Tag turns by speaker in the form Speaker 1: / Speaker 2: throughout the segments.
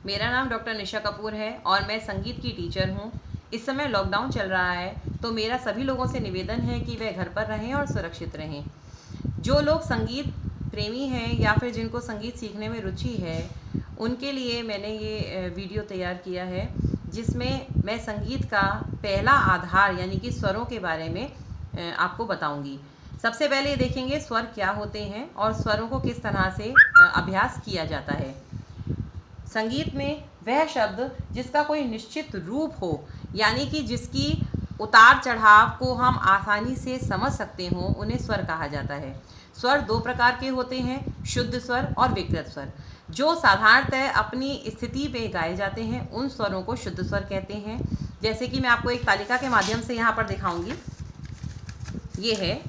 Speaker 1: मेरा नाम डॉक्टर निशा कपूर है और मैं संगीत की टीचर हूँ। इस समय लॉकडाउन चल रहा है, तो मेरा सभी लोगों से निवेदन है कि वे घर पर रहें और सुरक्षित रहें। जो लोग संगीत प्रेमी हैं या फिर जिनको संगीत सीखने में रुचि है, उनके लिए मैंने ये वीडियो तैयार किया है, जिसमें मैं संगीत का पहला आधार यानी कि स्वरों के बारे में आपको बताऊंगी। सबसे पहले देखेंगे स्वर क्या होते हैं और स्वरों को किस तरह से अभ्यास किया जाता है। संगीत में वह शब्द जिसका कोई निश्चित रूप हो, यानी कि जिसकी उतार चढ़ाव को हम आसानी से समझ सकते हों, उन्हें स्वर कहा जाता है। स्वर दो प्रकार के होते हैं, शुद्ध स्वर और विकृत स्वर। जो साधारणतः अपनी स्थिति पे गाए जाते हैं उन स्वरों को शुद्ध स्वर कहते हैं। जैसे कि मैं आपको एक तालिका के माध्यम से यहाँ पर दिखाऊंगी। ये है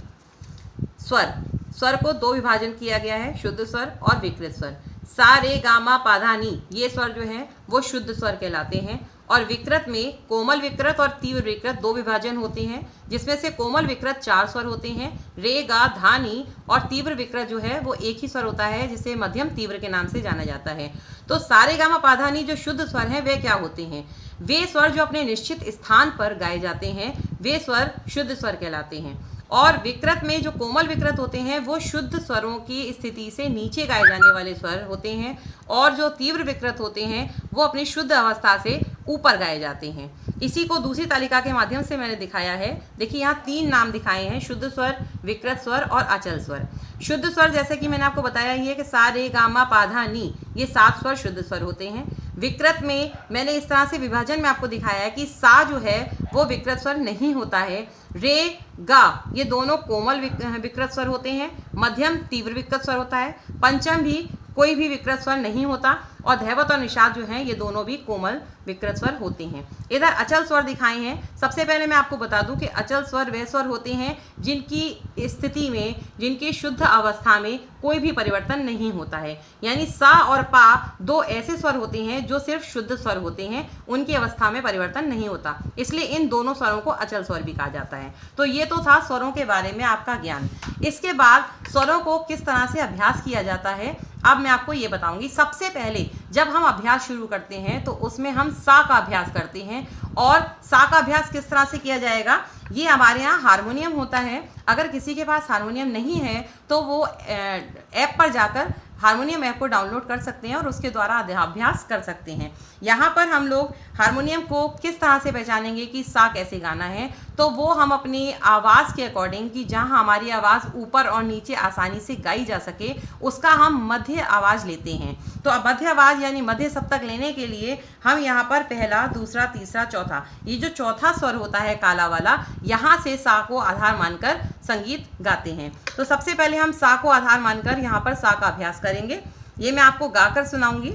Speaker 1: स्वर। स्वर को दो विभाजन किया गया है, शुद्ध स्वर और विकृत स्वर। सा रे गा मा पा धा नी, ये स्वर जो हैं वो शुद्ध स्वर कहलाते हैं। और विकृत में कोमल विकृत और तीव्र विकृत दो विभाजन होते हैं, जिसमें से कोमल विकृत 4 स्वर होते हैं, रे गा धा नी, और तीव्र विकृत जो है वो एक ही स्वर होता है, जिसे मध्यम तीव्र के नाम से जाना जाता है। तो सा रे गा मा पा धा नी जो शुद्ध स्वर हैं वे क्या होते हैं? वे स्वर जो अपने निश्चित स्थान पर गाए जाते हैं वे स्वर शुद्ध स्वर कहलाते हैं। और विकृत में जो कोमल विकृत होते हैं वो शुद्ध स्वरों की स्थिति से नीचे गाए जाने वाले स्वर होते हैं, और जो तीव्र विकृत होते हैं वो अपनी शुद्ध अवस्था से ऊपर गाए जाते हैं। इसी को दूसरी तालिका के माध्यम से मैंने दिखाया है। देखिए यहाँ 3 नाम दिखाए हैं, शुद्ध स्वर, विकृत स्वर और अचल स्वर। शुद्ध स्वर जैसे कि मैंने आपको बताया ही है कि सा रे गा मा पा धा नी, ये 7 स्वर शुद्ध स्वर होते हैं। विकृत में मैंने इस तरह से विभाजन में आपको दिखाया है कि सा जो है वो विकृत स्वर नहीं होता है। रे गा ये दोनों कोमल विकृत स्वर होते हैं, मध्यम तीव्र विकृत स्वर होता है, पंचम भी कोई भी विकृत स्वर नहीं होता, और धैवत और निषाद जो हैं ये दोनों भी कोमल विकृत स्वर होते हैं। इधर अचल स्वर दिखाए हैं। सबसे पहले मैं आपको बता दूं कि अचल स्वर वे स्वर होते हैं जिनकी स्थिति में, जिनकी शुद्ध अवस्था में कोई भी परिवर्तन नहीं होता है। यानी सा और पा 2 ऐसे स्वर होते हैं जो सिर्फ शुद्ध स्वर होते हैं, उनकी अवस्था में परिवर्तन नहीं होता, इसलिए इन दोनों स्वरों को अचल स्वर भी कहा जाता है। तो ये तो था स्वरों के बारे में आपका ज्ञान। इसके बाद स्वरों को किस तरह से अभ्यास किया जाता है अब मैं आपको ये बताऊंगी। सबसे पहले जब हम अभ्यास शुरू करते हैं तो उसमें हम सा का अभ्यास करते हैं। और सा का अभ्यास किस तरह से किया जाएगा? ये हमारे यहाँ हारमोनियम होता है। अगर किसी के पास हारमोनियम नहीं है तो वो ऐप पर जाकर हारमोनियम ऐप को डाउनलोड कर सकते हैं और उसके द्वारा अभ्यास कर सकते हैं। यहाँ पर हम लोग हारमोनियम को किस तरह से पहचानेंगे कि सा कैसे गाना है, तो वो हम अपनी आवाज़ के अकॉर्डिंग, कि जहाँ हमारी आवाज़ ऊपर और नीचे आसानी से गाई जा सके, उसका हम मध्य आवाज़ लेते हैं। तो अब मध्य आवाज़ यानी मध्य सप्तक लेने के लिए हम यहाँ पर पहला, दूसरा, तीसरा, चौथा, ये जो चौथा स्वर होता है काला वाला, यहाँ से सा को आधार मानकर संगीत गाते हैं। तो सबसे पहले हम सा को आधार मानकर यहाँ पर सा का अभ्यास करेंगे। ये मैं आपको गाकर सुनाऊंगी।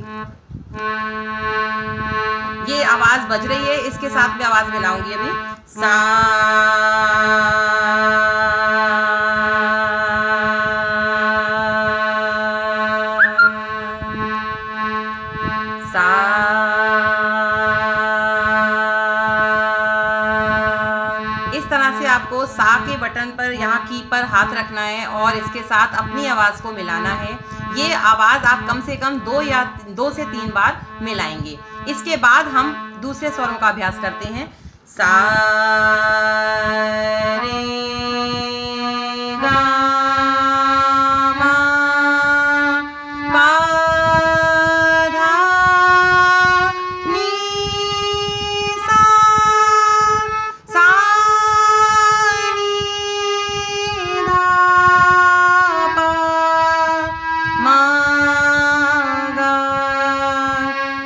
Speaker 1: ये आवाज बज रही है, इसके साथ में आवाज मिलाऊंगी अभी। सा सा इस तरह से आपको सा के बटन पर, यहाँ की पर हाथ रखना है और इसके साथ अपनी आवाज को मिलाना है। ये आवाज आप कम से कम 2 से 3 बार मिलाएंगे। इसके बाद हम दूसरे स्वरों का अभ्यास करते हैं। सा रे गा मा पा धा नी सा नी धा पा मा गा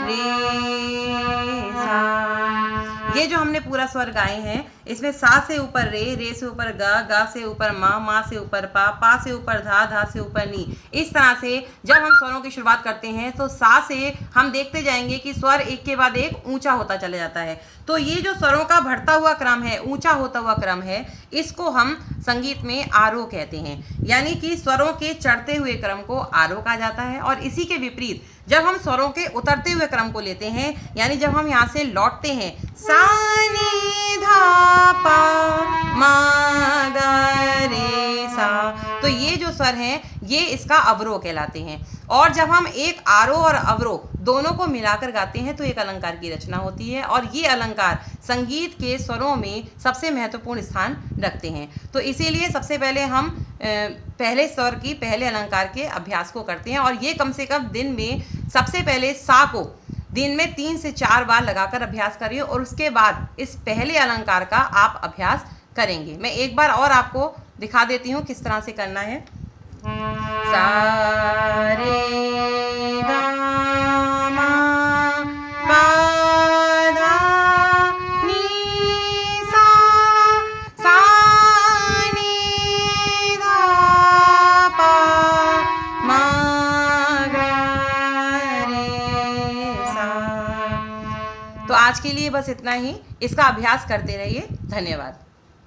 Speaker 1: रे सा। ये जो हमने पूरा स्वर गाए हैं, इसमें सा से ऊपर रे से ऊपर गा से ऊपर मा से ऊपर पा से ऊपर धा से ऊपर नी। इस तरह से जब हम स्वरों की शुरुआत करते हैं तो सा से हम देखते जाएंगे कि स्वर एक के बाद एक ऊंचा होता चला जाता है। तो ये जो स्वरों का बढ़ता हुआ क्रम है, ऊंचा होता हुआ क्रम है, इसको हम संगीत में आरोह कहते हैं। यानी कि स्वरों के चढ़ते हुए क्रम को आरोह कहा जाता है। और इसी के विपरीत जब हम स्वरों के उतरते हुए क्रम को लेते हैं, यानी जब हम यहाँ से लौटते हैं, सा नी धा पा मा गा रे सा। तो ये जो स्वर हैं ये इसका अवरोह कहलाते हैं। और जब हम एक आरोह और अवरोह दोनों को मिलाकर गाते हैं तो एक अलंकार की रचना होती है, और ये अलंकार संगीत के स्वरों में सबसे महत्वपूर्ण स्थान रखते हैं। तो इसीलिए सबसे पहले हम पहले स्वर की पहले अलंकार के अभ्यास को करते हैं, और ये कम से कम दिन में सबसे पहले सा को दिन में 3 से 4 बार लगाकर अभ्यास करिए, और उसके बाद इस पहले अलंकार का आप अभ्यास करेंगे। मैं एक बार और आपको दिखा देती हूँ किस तरह से करना है। सा रे गा मा पा धा नी सा, सा नी धा पा मा गा रे सा। तो आज के लिए बस इतना ही। इसका अभ्यास करते रहिए। धन्यवाद।